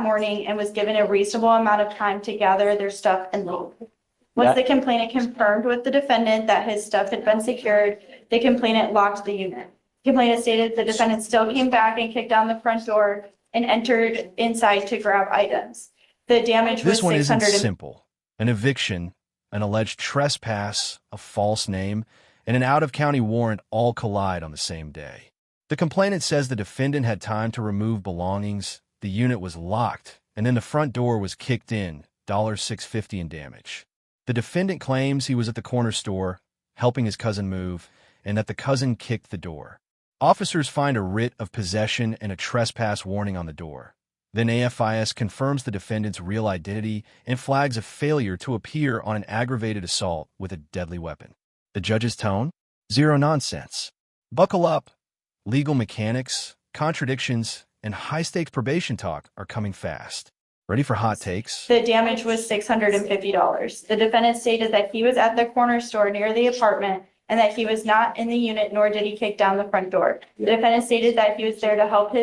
morning and was given a reasonable amount of time to gather their stuff and leave. Once the complainant confirmed with the defendant that his stuff had been secured, the complainant locked the unit. The complainant stated the defendant still came back and kicked down the front door and entered inside to grab items. The damage was This one isn't 600. simple. An eviction, an alleged trespass, a false name, and an out-of-county warrant all collide on the same day. The complainant says the defendant had time to remove belongings, the unit was locked, and then the front door was kicked in, $650 in damage. The defendant claims he was at the corner store, helping his cousin move, and that the cousin kicked the door. Officers find a writ of possession and a trespass warning on the door. Then AFIS confirms the defendant's real identity and flags a failure to appear on an aggravated assault with a deadly weapon. The judge's tone? Zero nonsense. Buckle up. Legal mechanics, contradictions, and high-stakes probation talk are coming fast. Ready for hot takes? The damage was $650. The defendant stated that he was at the corner store near the apartment and that he was not in the unit, nor did he kick down the front door. The defendant stated that he was there to help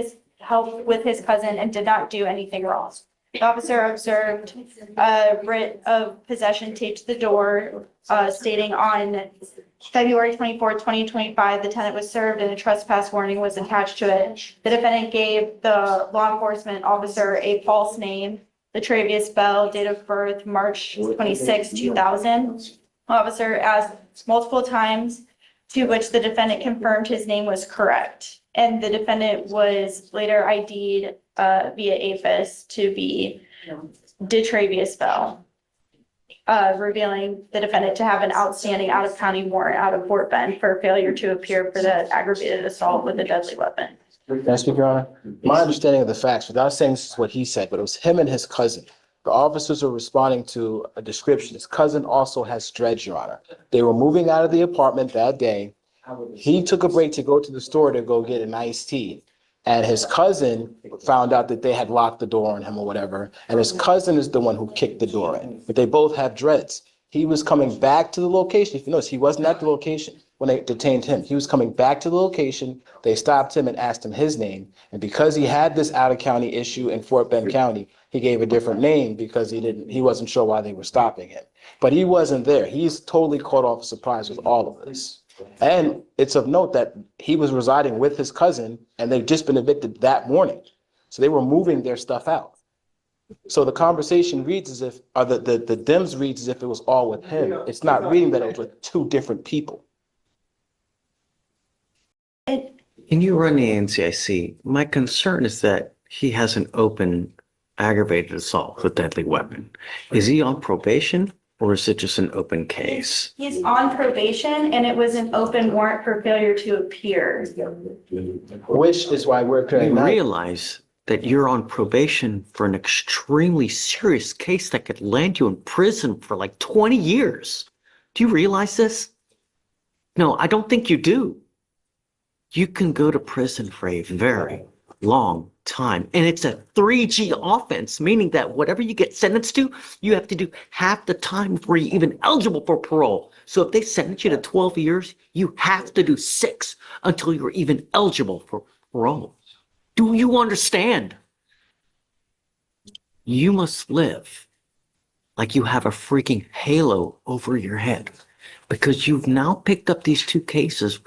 with his cousin and did not do anything wrong. The officer observed a writ of possession taped to the door, stating on February 24, 2025, the tenant was served and a trespass warning was attached to it. The defendant gave the law enforcement officer a false name, Latravius Bell, date of birth, March 26, 2000. Officer asked multiple times, to which the defendant confirmed his name was correct. And the defendant was later ID'd via AFIS to be Detravius Bell, revealing the defendant to have an outstanding out-of-county warrant out of Fort Bend for failure to appear for the aggravated assault with a deadly weapon. Can I speak, Your Honor? My understanding of the facts, without saying this is what he said, but it was him and his cousin. The officers are responding to a description. His cousin also has dreads, Your Honor. They were moving out of the apartment that day. He took a break to go to the store to go get an iced tea. And his cousin found out that they had locked the door on him or whatever. And his cousin is the one who kicked the door in. But they both have dreads. He was coming back to the location. If you notice, he wasn't at the location when they detained him. He was coming back to the location. They stopped him and asked him his name. And because he had this out-of-county issue in Fort Bend County, he gave a different name because he wasn't sure why they were stopping him. But he wasn't there. He's totally caught off surprise with all of this. And it's of note that he was residing with his cousin and they'd just been evicted that morning. So they were moving their stuff out. So the conversation reads as if, or the DIMS reads as if it was all with him. It's not reading that it was with two different people. Can you run the NCIC? My concern is that he has an open aggravated assault with a deadly weapon. Is he on probation? Or is it just an open case? He's on probation and it was an open warrant for failure to appear. Which is why we're You realize that you're on probation for an extremely serious case that could land you in prison for like 20 years. Do you realize this? No, I don't think you do. You can go to prison for a very long time. And it's a 3G offense, meaning that whatever you get sentenced to, you have to do half the time before you're even eligible for parole. So if they sentence you to 12 years, you have to do 6 until you're even eligible for parole. Do you understand? You must live like you have a freaking halo over your head because you've now picked up these 2 cases.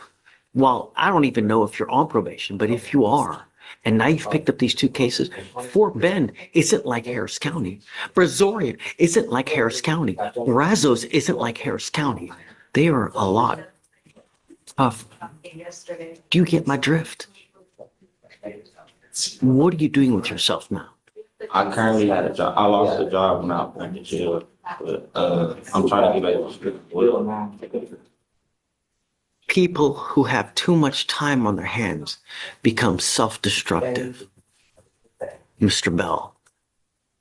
Well, I don't even know if you're on probation, but if you are, and now you've picked up these 2 cases. Fort Bend isn't like Harris County. Brazoria isn't like Harris County. Brazos isn't like Harris County. They are a lot tough. Do you get my drift? What are you doing with yourself now? I currently had a job. I lost a job when I went to jail, but I'm trying to get back to strict will. People who have too much time on their hands become self-destructive. Mr. Bell,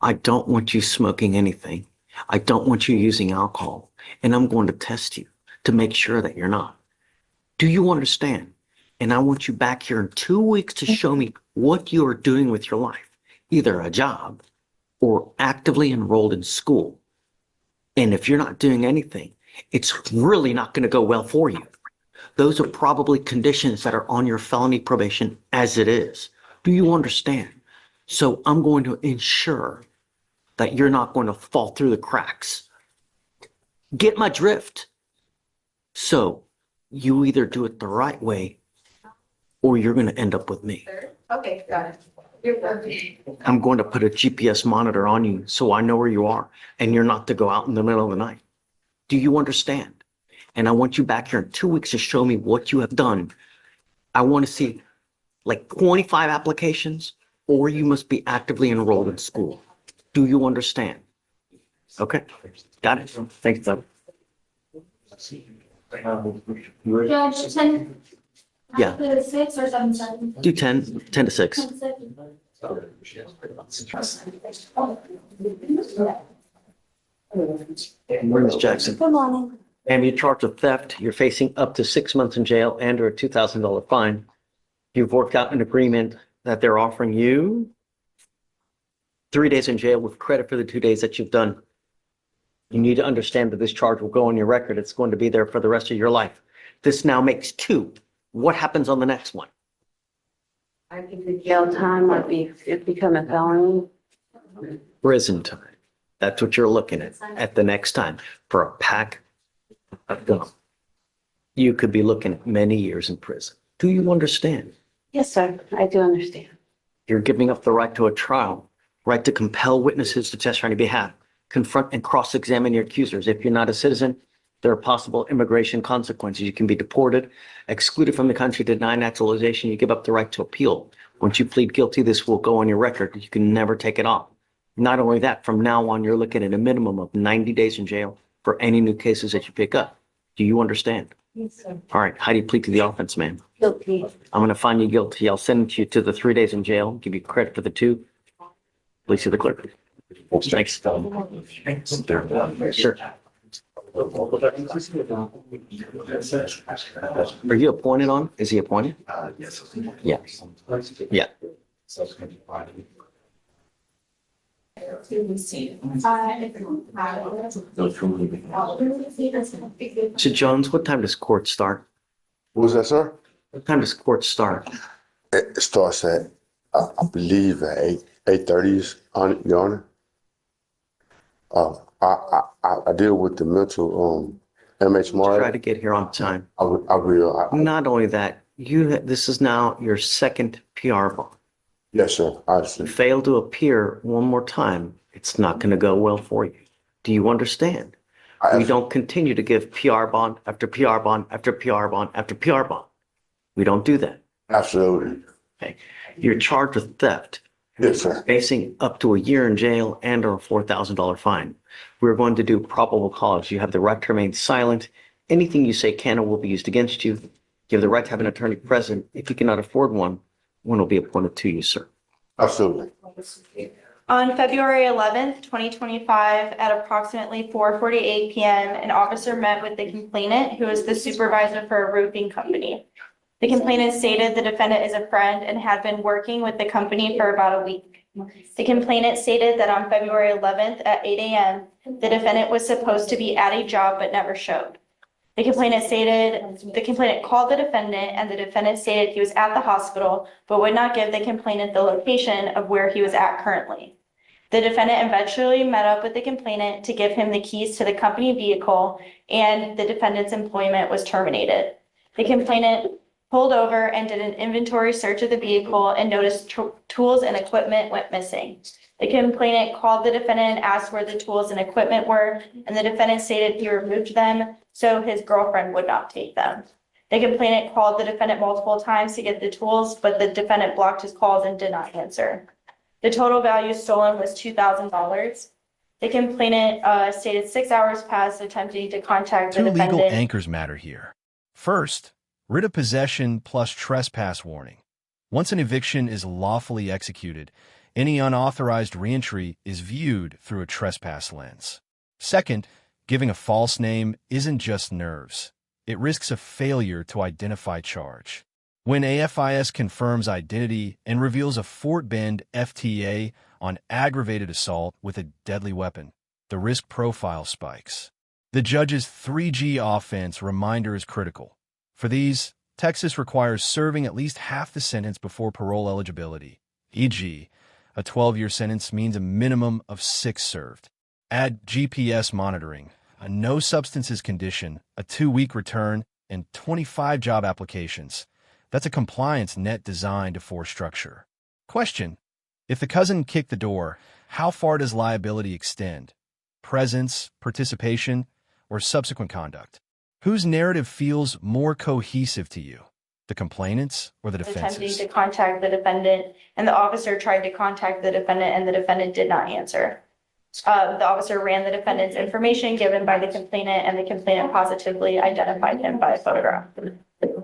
I don't want you smoking anything. I don't want you using alcohol. And I'm going to test you to make sure that you're not. Do you understand? And I want you back here in 2 weeks to show me what you are doing with your life. Either a job or actively enrolled in school. And if you're not doing anything, it's really not going to go well for you. Those are probably conditions that are on your felony probation as it is. Do you understand? So I'm going to ensure that you're not going to fall through the cracks. Get my drift? So you either do it the right way or you're going to end up with me. Okay, got it. You're perfect. I'm going to put a GPS monitor on you so I know where you are and you're not to go out in the middle of the night. Do you understand? And I want you back here in 2 weeks to show me what you have done. I want to see like 25 applications, or you must be actively enrolled in school. Do you understand? Okay, got it. Thanks, Doug. Judge, 10. Yeah. After 6 or 7. Do 10 to 6. Ms. Jackson. Good morning. And you're charged with theft. You're facing up to 6 months in jail and or a $2,000 fine. You've worked out an agreement that they're offering you 3 days in jail with credit for the 2 days that you've done. You need to understand that this charge will go on your record. It's going to be there for the rest of your life. This now makes 2. What happens on the next one? I think the jail time might be, it become a felony. Prison time. That's what you're looking at the next time for a pack of gum. You could be looking at many years in prison. Do you understand? Yes, sir. I do understand. You're giving up the right to a trial, right to compel witnesses to testify on your behalf, confront and cross-examine your accusers. If you're not a citizen, there are possible immigration consequences. You can be deported, excluded from the country, denied naturalization. You give up the right to appeal. Once you plead guilty, this will go on your record. You can never take it off. Not only that, from now on, you're looking at a minimum of 90 days in jail for any new cases that you pick up. Do you understand? Yes, sir. All right. How do you plead to the offense, ma'am? Guilty. I'm going to find you guilty. I'll send you to the 3 days in jail, give you credit for the 2. Please see the clerk. Thanks. Sure. Are you appointed on? Is he appointed? Yes. Yeah. Yeah. So Jones, what time does court start? What was that, sir? What time does court start? It starts at, I believe, at 8:30 on Your Honor. I deal with the mental MH Try Mara. to get here on time. I will. Not only that, this is now your second PR bond. Yes, sir. I You understand. fail to appear one more time, it's not going to go well for you. Do you understand? We don't continue to give PR bond after PR bond after PR bond after PR bond. We don't do that. Absolutely. Okay. You're charged with theft, Yes, sir. facing up to a year in jail and or a $4,000 fine. We're going to do probable cause. You have the right to remain silent. Anything you say can or will be used against you. You have the right to have an attorney present. If you cannot afford one will be appointed to you, sir. Absolutely. On February 11th, 2025, at approximately 4:48 p.m., an officer met with the complainant, who is the supervisor for a roofing company. The complainant stated the defendant is a friend and had been working with the company for about a week. The complainant stated that on February 11th at 8 a.m., the defendant was supposed to be at a job but never showed. The complainant called the defendant, and the defendant stated he was at the hospital but would not give the complainant the location of where he was at currently. The defendant eventually met up with the complainant to give him the keys to the company vehicle, and the defendant's employment was terminated. The complainant pulled over and did an inventory search of the vehicle and noticed tools and equipment went missing. The complainant called the defendant and asked where the tools and equipment were, and the defendant stated he removed them so his girlfriend would not take them. The complainant called the defendant multiple times to get the tools, but the defendant blocked his calls and did not answer. The total value stolen was $2,000. The complainant stated 6 hours passed attempting to contact the Two legal defendant. anchors matter here. First, writ of possession plus trespass warning. Once an eviction is lawfully executed, any unauthorized reentry is viewed through a trespass lens. Second, giving a false name isn't just nerves. It risks a failure to identify charge. When AFIS confirms identity and reveals a Fort Bend FTA on aggravated assault with a deadly weapon, the risk profile spikes. The judge's 3G offense reminder is critical. For these, Texas requires serving at least half the sentence before parole eligibility, e.g., A 12-year sentence means a minimum of 6 served. Add GPS monitoring, a no substances condition, a 2-week return, and 25 job applications. That's a compliance net designed to force structure. Question: if the cousin kicked the door, how far does liability extend? Presence, participation, or subsequent conduct? Whose narrative feels more cohesive to you? The complainant's or the Attempting defense's? to contact the defendant, and the officer tried to contact the defendant, and the defendant did not answer. The officer ran the defendant's information given by the complainant, and the complainant positively identified him by a photograph.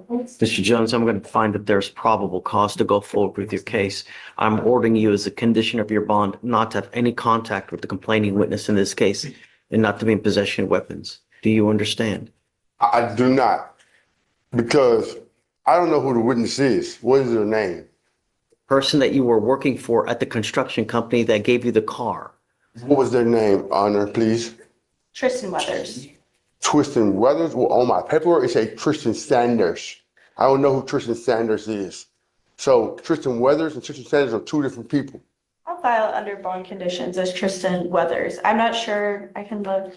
Mr. Jones, I'm going to find that there's probable cause to go forward with your case. I'm ordering you as a condition of your bond not to have any contact with the complaining witness in this case and not to be in possession of weapons. Do you understand? I do not, because I don't know who the witness is. What is their name? Person that you were working for at the construction company that gave you the car. What was their name, Honor, please? Tristan Weathers. Tristan Weathers? Well, on my paperwork, it says Tristan Sanders. I don't know who Tristan Sanders is. So Tristan Weathers and Tristan Sanders are two different people. I'll file under bond conditions as Tristan Weathers. I'm not sure. I can look.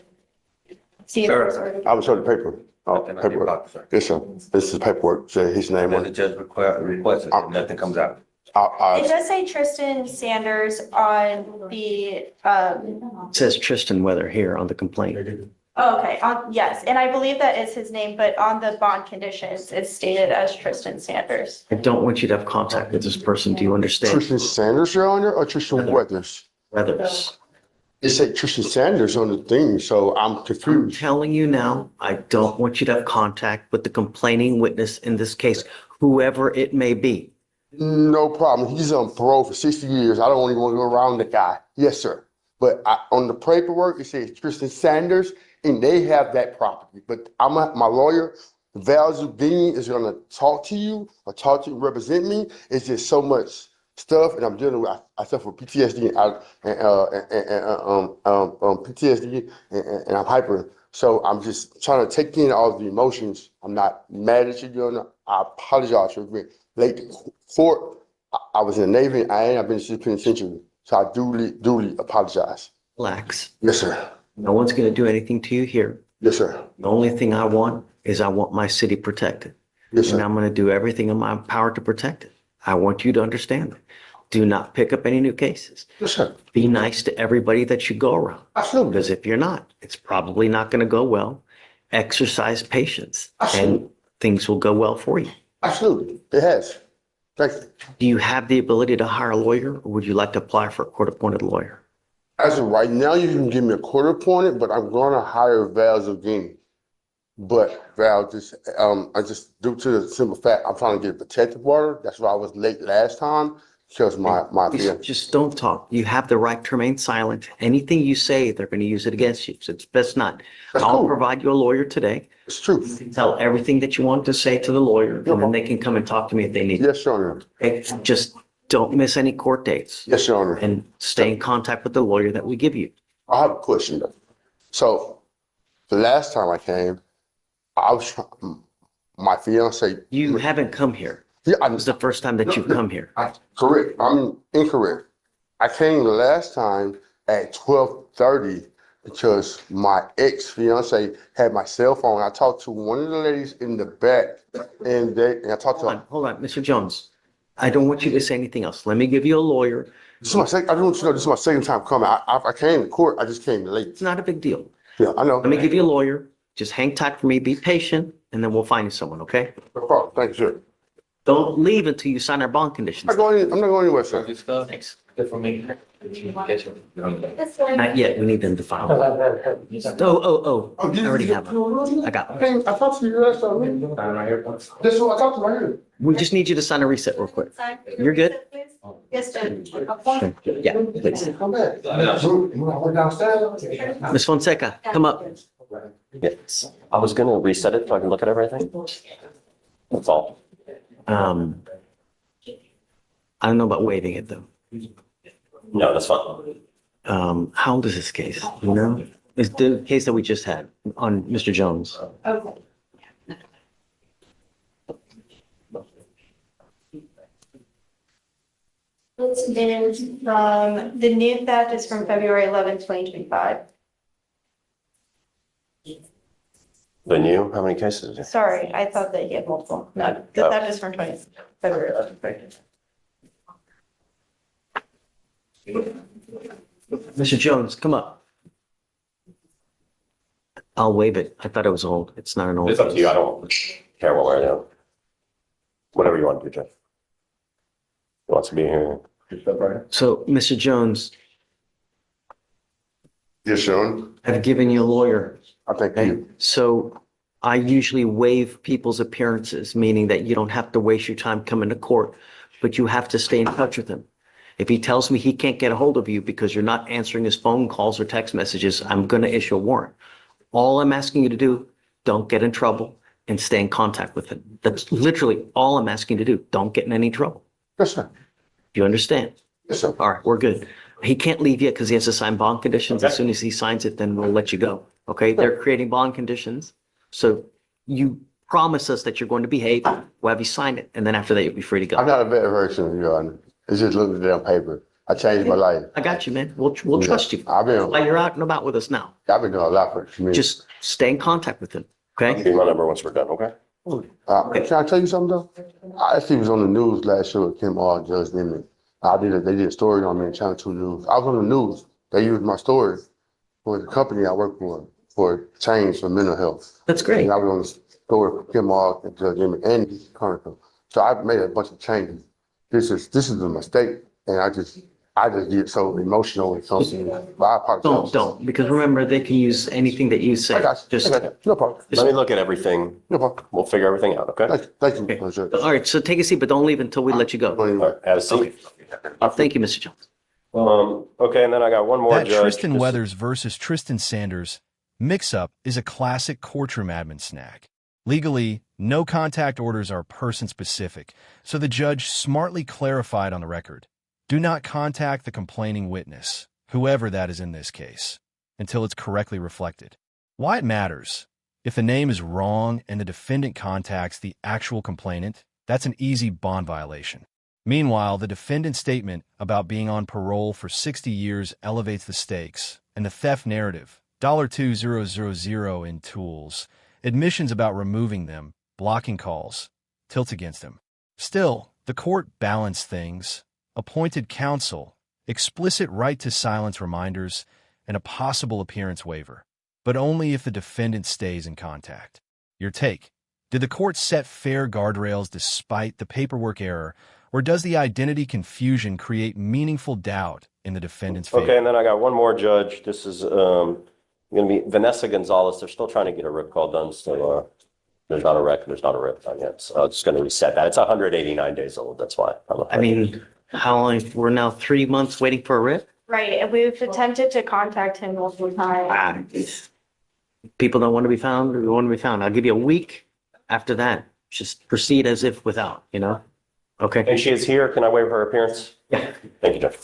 See if there's already. I was showing the paper. Oh, paperwork. Yes, sir. This is paperwork. Say his name on The it. judge requests it, nothing comes out. It does say Tristan Sanders on the, It says Tristan Weather here on the complaint. oh, okay, yes, and I believe that is his name, but on the bond conditions, it's stated as Tristan Sanders. I don't want you to have contact with this person. Do you understand? Tristan Sanders, Your Honor, or Tristan Weathers? Weathers. It said Tristan Sanders on the thing, so I'm I'm confused. telling you now, I don't want you to have contact with the complaining witness in this case, whoever it may be. No problem. He's on parole for 60 years. I don't even want to go around the guy. Yes, sir. But on the paperwork, it says Tristan Sanders, and they have that property. But my lawyer, Val Zubini, is going to talk to you or talk to you, represent me. It's just so much stuff, and I'm dealing with, I suffer PTSD PTSD, and I'm hyper. So I'm just trying to take in all the emotions. I'm not mad at you, Your Honor. I apologize for being late to court. I was in the Navy, and I've been to the penitentiary. So I duly apologize. Relax. Yes, sir. No one's going to do anything to you here. Yes, sir. The only thing I want is I want my city protected. Yes, And sir. I'm going to do everything in my power to protect it. I want you to understand that. Do not pick up any new cases. Yes, sir. Be nice to everybody that you go around. Absolutely. Because if you're not, it's probably not going to go well. Exercise patience and things will go well for you. Absolutely. It has. Thank you. Do you have the ability to hire a lawyer, or would you like to apply for a court-appointed lawyer? As of right now, you can give me a court appointed, but I'm going to hire Val Zogini. But Val, due to the simple fact, I'm trying to get a protective order. That's why I was late last time, because my fiance. Just don't talk. You have the right to remain silent. Anything you say, they're going to use it against you. So it's best not. That's I'll cool. provide you a lawyer today. It's true. Tell everything that you want to say to the lawyer, and then they can come and talk to me if they need. Yes, Your Honor. Okay? Just don't miss any court dates Yes, Your Honor. and stay in contact with the lawyer that we give you. I have a question though. So the last time I came, my fiance. You haven't come here. Yeah, It was the first time that you've come here. Correct. I'm incorrect. I came the last time at 12:30 because my ex-fiance had my cell phone. I talked to one of the ladies in the back, and I talked to her. Hold on, Mr. Jones. I don't want you to say anything else. Let me give you a lawyer. This is my second. I don't want you to know this is my second time coming. I came to court. I just came late. It's not a big deal. Yeah, I know. Let me give you a lawyer. Just hang tight for me, be patient, and then we'll find you someone, okay? No problem. Thank you, sir. Don't leave until you sign our bond conditions. I'm not going anywhere, sir. Thanks. This one. Not yet. We need them to file. Oh, I already have them. I got them. I talked to you last time. This is what I talked to right here. We just need you to sign a reset real quick. You're good? Yes, Judge. Yeah, please. Come back. We're downstairs. Ms. Fonseca, come up. Yes, I was gonna reset it so I can look at everything. That's all. I don't know about waiving it though. No, that's fine. How old is this case? You know, it's the case that we just had on Mr. Jones. Okay. This is the new theft is from February 11th, 2025. The new, how many cases? Sorry, I thought that he had multiple. No, the theft is from February 11th. Mr. Jones, come up. I'll waive it. I thought it was old. It's not an old. It's up to you. I don't care one way or the other. Whatever you want to do, Jeff. Who wants to be here? So, Mr. Jones, Yes, Sean. I've given you a lawyer. I thank Okay, you. so I usually waive people's appearances, meaning that you don't have to waste your time coming to court, but you have to stay in touch with him. If he tells me he can't get a hold of you because you're not answering his phone calls or text messages, I'm going to issue a warrant. All I'm asking you to do, don't get in trouble and stay in contact with him. That's literally all I'm asking you to do. Don't get in any trouble. Yes, sir. Do you understand? Yes, sir. All right, we're good. He can't leave yet because he has to sign bond conditions. As soon as he signs it, then we'll let you go. Okay, they're creating bond conditions. So you promise us that you're going to behave. We'll have you sign it. And then after that, you'll be free to go. I'm not a better version, Your Honor. It's just looking at the damn paper. I changed my life. I got you, man. We'll trust you. I've been You're out and about with us now. doing a lot for the community. Just stay in contact with him. I'll Okay? give you my number once we're done, okay? Can I tell you something though? I actually was on the news last year with Kim R, Judge Nimmy. They did a story on me in Channel 2 News. I was on the news. They used my story for the company I work for change for mental health. That's great. And I was on the story for Kim R and Judge Nimmy and Chronicle. So I've made a bunch of changes. This is a mistake, and I just get so emotional when it comes to it. But I apologize. Don't, because remember, they can use anything that you say. I got you. Just, I got you. No problem. Let me look at everything. No problem. We'll figure everything out, okay? Thank you. Okay. Judge. all right, so take a seat, but don't leave until we let you go. All right, have a seat. Thank you, Mr. Jones. Okay, and then I got one more, That Judge. Tristan This- Weathers versus Tristan Sanders mix-up is a classic courtroom admin snack. Legally, no contact orders are person-specific, so the judge smartly clarified on the record, do not contact the complaining witness, whoever that is in this case, until it's correctly reflected. Why it matters? If the name is wrong and the defendant contacts the actual complainant, that's an easy bond violation. Meanwhile, the defendant's statement about being on parole for 60 years elevates the stakes, and the theft narrative, $2,000 in tools, admissions about removing them, blocking calls, tilt against him. Still, the court balanced things, appointed counsel, explicit right to silence reminders, and a possible appearance waiver, but only if the defendant stays in contact. Your take: did the court set fair guardrails despite the paperwork error, or does the identity confusion create meaningful doubt in the defendant's favor? Okay, and then I got one more, Judge. This is going to be Vanessa Gonzalez. They're still trying to get a RIP call done, so there's not a RIP done yet. So I'm just going to reset that. It's 189 days old. That's why. I mean, how long? We're now 3 months waiting for a RIP? Right, and we've attempted to contact him multiple times. People don't want to be found, or want to be found. I'll give you a week. After that, just proceed as if without, Okay. And she is here. Can I waive her appearance? Yeah. Thank you, Judge.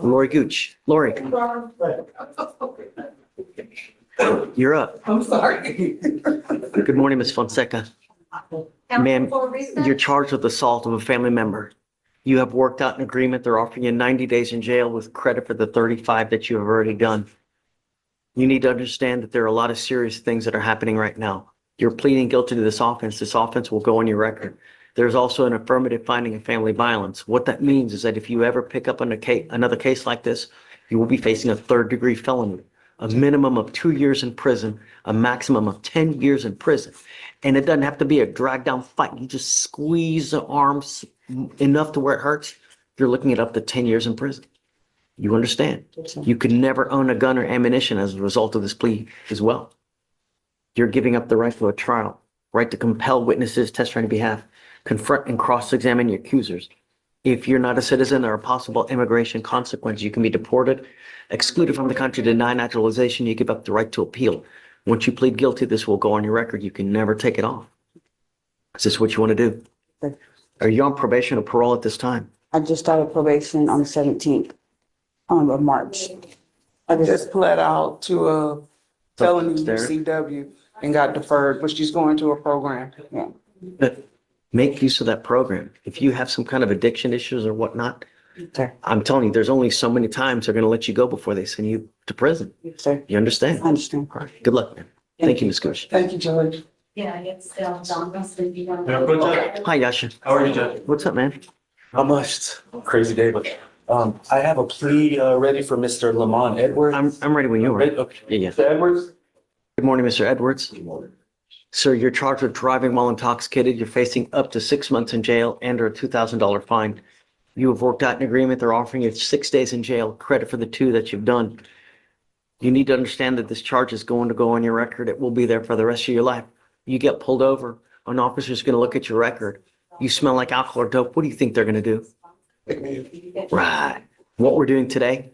Lori Gooch. Lori, you're up. I'm sorry. Good morning, Ms. Fonseca. Ma'am, you're charged with assault of a family member. You have worked out an agreement. They're offering you 90 days in jail with credit for the 35 that you have already done. You need to understand that there are a lot of serious things that are happening right now. You're pleading guilty to this offense. This offense will go on your record. There's also an affirmative finding of family violence. What that means is that if you ever pick up another case like this, you will be facing a third-degree felony, a minimum of 2 years in prison, a maximum of 10 years in prison. And it doesn't have to be a drag-down fight. You just squeeze the arms enough to where it hurts. You're looking at up to 10 years in prison. You understand? You can never own a gun or ammunition as a result of this plea as well. You're giving up the right to a trial, right to compel witnesses, testify on your behalf, confront and cross-examine your accusers. If you're not a citizen, there are possible immigration consequences. You can be deported, excluded from the country, denied naturalization. You give up the right to appeal. Once you plead guilty, this will go on your record. You can never take it off. Is this what you want to do? Are you on probation or parole at this time? I just started probation on the 17th of March. I just pled out to a felony There. CW and got deferred, but she's going to a program. Yeah. But make use of that program. If you have some kind of addiction issues or whatnot, Sir. I'm telling you, there's only so many times they're going to let you go before they send you to prison. Sir, You understand? I understand. All right. Good luck, man. Thank you, Ms. Gooch. Thank you, Judge. Yeah, it's still John. Hi, Yasha. How are you, Judge? What's up, man? Not much. Crazy day, but I have a plea ready for Mr. Lamont Edwards. I'm ready when you are. Ready? Okay. Yeah, yeah. Mr. Edwards? Good morning, Mr. Edwards. Sir, you're charged with driving while intoxicated. You're facing up to 6 months in jail and or a $2,000 fine. You have worked out an agreement. They're offering you 6 days in jail, credit for the 2 that you've done. You need to understand that this charge is going to go on your record. It will be there for the rest of your life. You get pulled over, an officer's going to look at your record. You smell like alcohol or dope. What do you think they're going to do? Right. What we're doing today,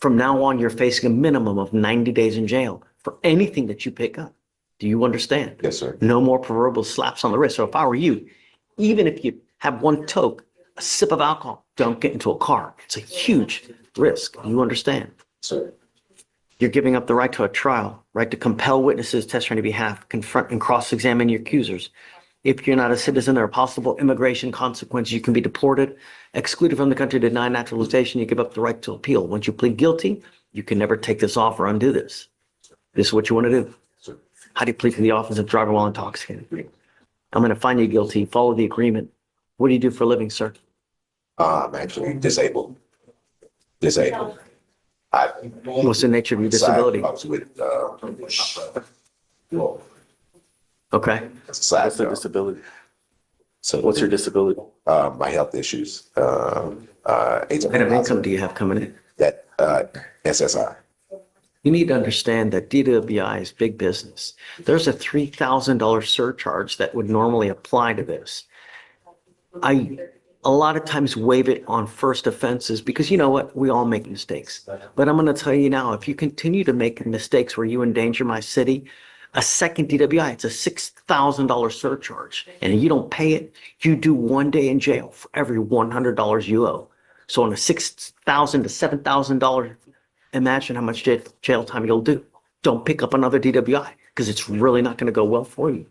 from now on, you're facing a minimum of 90 days in jail for anything that you pick up. Do you understand? Yes, sir. No more proverbial slaps on the wrist. So if I were you, even if you have one toke, a sip of alcohol, don't get into a car. It's a huge risk. You understand? Sir. You're giving up the right to a trial, right to compel witnesses, testify on your behalf, confront and cross-examine your accusers. If you're not a citizen, there are possible immigration consequences. You can be deported, excluded from the country, denied naturalization. You give up the right to appeal. Once you plead guilty, you can never take this off or undo this. This is what you want to do. Sir. How do you plead for the offense of driving while intoxicated? I'm going to find you guilty. Follow the agreement. What do you do for a living, sir? I'm actually disabled. What's the nature of your disability? I was with, Okay. side What's the job. disability? So What's your disability? my health issues. What kind of income do you have coming in? That SSI. You need to understand that DWI is big business. There's a $3,000 surcharge that would normally apply to this. I a lot of times waive it on first offenses because you know what? We all make mistakes. But I'm going to tell you now, if you continue to make mistakes where you endanger my city, a second DWI, it's a $6,000 surcharge. And you don't pay it, you do 1 day in jail for every $100 you owe. So on a $6,000 to $7,000, imagine how much jail time you'll do. Don't pick up another DWI because it's really not going to go well for you.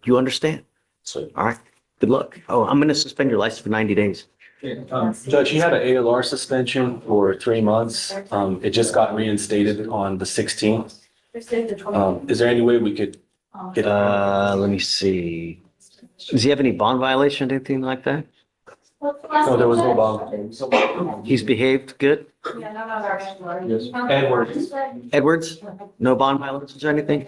You understand? So All right. Good luck. Oh, I'm going to suspend your license for 90 days. Judge, you had an ALR suspension for 3 months. It just got reinstated on the 16th. Is there any way we could get? Let me see. Does he have any bond violation or anything like that? No, there was no bond. He's behaved good? Edwards. Edwards? No bond violations or anything?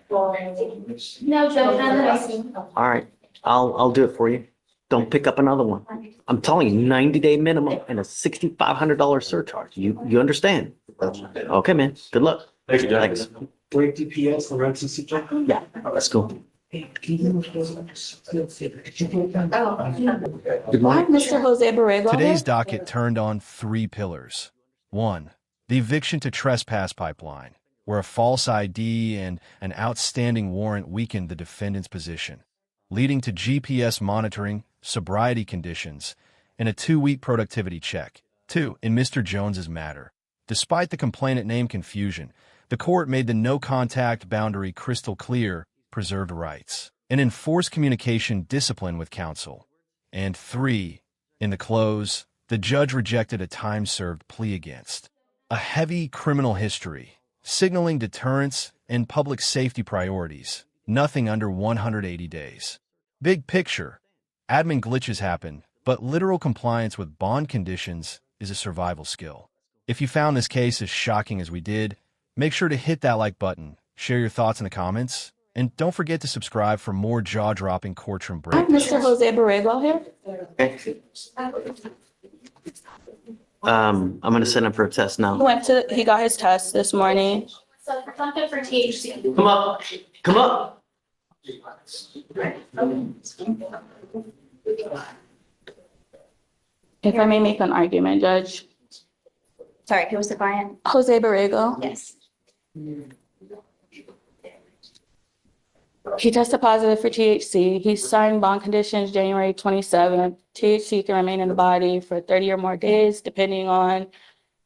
No, Judge, not All right. I'll do it for you. Don't pick up another one. I'm telling you, 90-day minimum and a $6,500 surcharge. You understand? Okay, man. Good luck. Thank you, Judge. Thanks. Wait, DPS for residency check? Yeah, let's go. Good morning. Mr. Jose Borrego. Today's docket turned on 3 pillars. 1. The eviction to trespass pipeline, where a false ID and an outstanding warrant weakened the defendant's position, leading to GPS monitoring, sobriety conditions, and a 2-week productivity check. 2. In Mr. Jones's matter, despite the complainant name confusion, the court made the no-contact boundary crystal clear, preserved rights, and enforced communication discipline with counsel. And 3. In the close, the judge rejected a time-served plea against a heavy criminal history, signaling deterrence and public safety priorities, nothing under 180 days. Big picture, admin glitches happen, but literal compliance with bond conditions is a survival skill. If you found this case as shocking as we did, make sure to hit that like button, share your thoughts in the comments, and don't forget to subscribe for more jaw-dropping courtroom breakdowns. Mr. Jose Borrego here. Okay. I'm going to send him for a test now. He got his test this morning. So it's not good for THC. Come up. Come up. If I may make an argument, Judge. Sorry, who was the client? Jose Borrego. Yes. He tested positive for THC. He signed bond conditions January 27th. THC can remain in the body for 30 or more days, depending on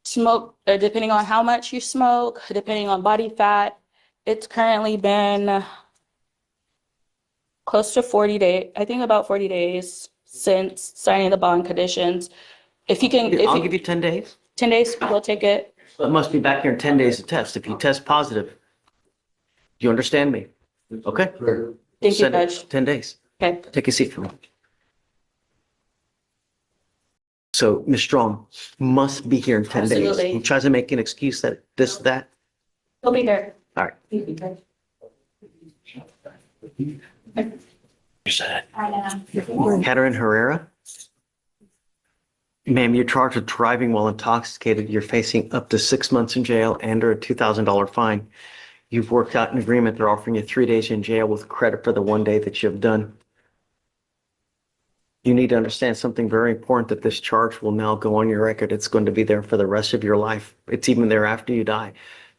smoke, depending on how much you smoke, depending on body fat. It's currently been close to 40 days, I think about 40 days since signing the bond conditions. If you can, I'll give you 10 days. 10 days, we'll take it. But must be back here in 10 days to test. If you test positive, you understand me? Okay? Thank you, Send it, Judge. 10 days. Okay. Take a seat for me. So, Ms. Strong must be here in 10 days. Absolutely. He tries to make an excuse that this, that. He'll be here. All right. Catherine Herrera? Ma'am, you're charged with driving while intoxicated. You're facing up to 6 months in jail and or a $2,000 fine. You've worked out an agreement. They're offering you 3 days in jail with credit for the 1 day that you've done. You need to understand something very important, that this charge will now go on your record. It's going to be there for the rest of your life. It's even there after you die.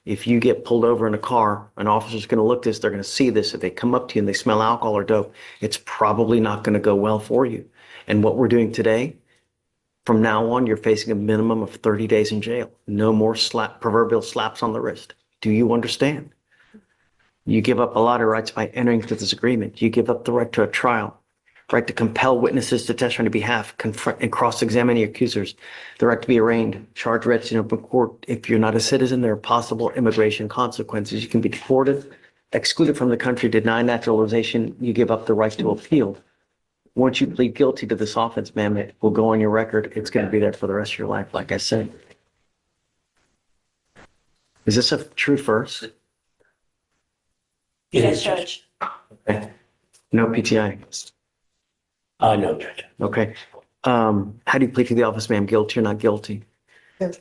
If you get pulled over in a car, an officer's going to look this, they're going to see this. If they come up to you and they smell alcohol or dope, it's probably not going to go well for you. And what we're doing today, from now on, you're facing a minimum of 30 days in jail. No more proverbial slaps on the wrist. Do you understand? You give up a lot of rights by entering into this agreement. You give up the right to a trial, right to compel witnesses to testify on your behalf, confront and cross-examine your accusers, the right to be arraigned, charged, read in open court. If you're not a citizen, there are possible immigration consequences. You can be deported, excluded from the country, denied naturalization. You give up the right to appeal. Once you plead guilty to this offense, ma'am, it will go on your record. It's going to be there for the rest of your life, like I said. Is this a true first? Yes, Judge. Okay. No PTI? No, Judge. Okay. How do you plead to the office, ma'am? Guilty or not guilty? I'm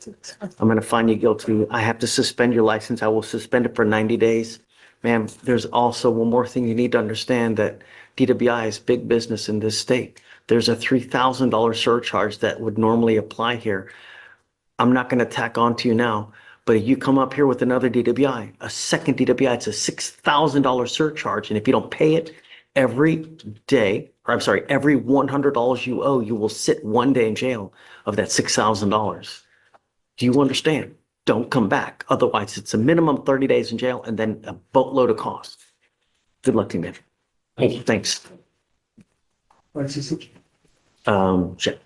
going to find you guilty. I have to suspend your license. I will suspend it for 90 days. Ma'am, there's also one more thing you need to understand, that DWI is big business in this state. There's a $3,000 surcharge that would normally apply here. I'm not going to tack on to you now, but if you come up here with another DWI, a second DWI, it's a $6,000 surcharge. And if you don't pay it every day, or I'm sorry, every $100 you owe, you will sit 1 day in jail of that $6,000. Do you understand? Don't come back. Otherwise, it's a minimum 30 days in jail and then a boatload of costs. Good luck to you, man. Thanks. Shit.